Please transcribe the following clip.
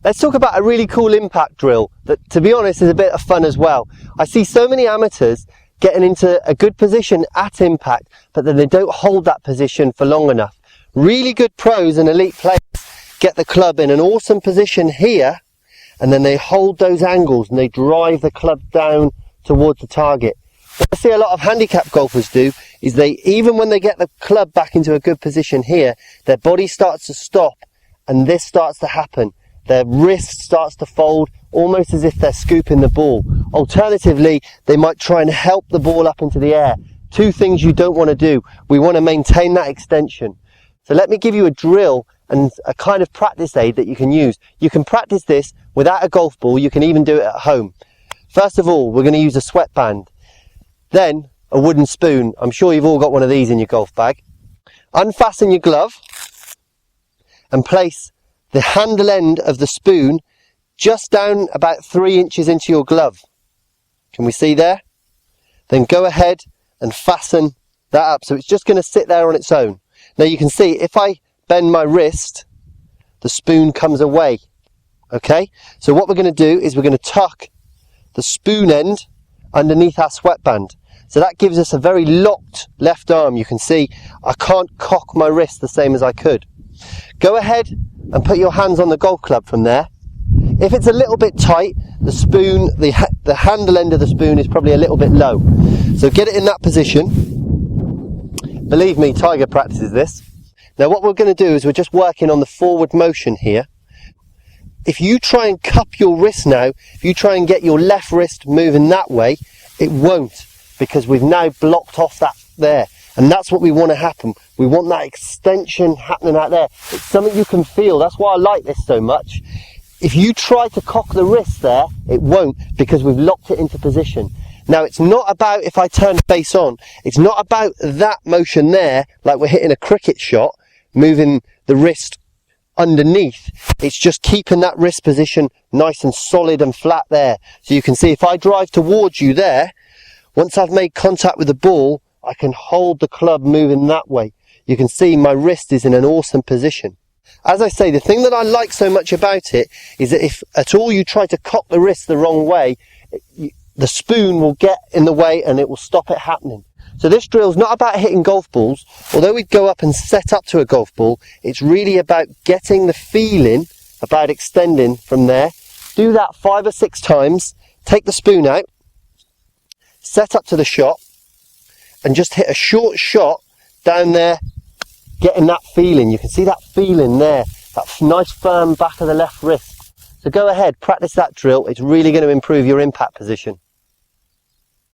Let's talk about a really cool impact drill that, to be honest, is a bit of fun as well. I see so many amateurs getting into a good position at impact, but then they don't hold that position for long enough. Really good pros and elite players get the club in an awesome position here, and then they hold those angles and they drive the club down towards the target. What I see a lot of handicap golfers do is even when they get the club back into a good position here, their body starts to stop and this starts to happen. Their wrist starts to fold, almost as if they're scooping the ball. Alternatively, they might try and help the ball up into the air. Two things you don't want to do. We want to maintain that extension. So let me give you a drill and a kind of practice aid that you can use. You can practice this without a golf ball. You can even do it at home. First of all, we're going to use a sweatband. Then a wooden spoon. I'm sure you've all got one of these in your golf bag. Unfasten your glove and place the handle end of the spoon just down about 3 inches into your glove. Can we see there? Then go ahead and fasten that up. So it's just going to sit there on its own. Now you can see if I bend my wrist, the spoon comes away. Okay? So what we're going to do is we're going to tuck the spoon end underneath our sweatband. So that gives us a very locked left arm. You can see I can't cock my wrist the same as I could. Go ahead and put your hands on the golf club from there. If it's a little bit tight, the spoon, the handle end of the spoon is probably a little bit low. So get it in that position. Believe me, Tiger practices this. Now what we're going to do is we're just working on the forward motion here. If you try and cup your wrist now, if you try and get your left wrist moving that way, it won't, because we've now blocked off that there. And that's what we want to happen. We want that extension happening out there. It's something you can feel. That's why I like this so much. If you try to cock the wrist there, it won't, because we've locked it into position. Now, it's not about, if I turn face on, it's not about that motion there, like we're hitting a cricket shot, moving the wrist underneath. It's just keeping that wrist position nice and solid and flat there. So you can see if I drive towards you there, once I've made contact with the ball, I can hold the club moving that way. You can see my wrist is in an awesome position. As I say, the thing that I like so much about it is that if at all you try to cock the wrist the wrong way, the spoon will get in the way and it will stop it happening. So this drill is not about hitting golf balls. Although we go up and set up to a golf ball, it's really about getting the feeling about extending from there. Do that 5 or 6 times. Take the spoon out, set up to the shot, and just hit a short shot down there, getting that feeling. You can see that feeling there, that nice firm back of the left wrist. So go ahead, practice that drill. It's really going to improve your impact position.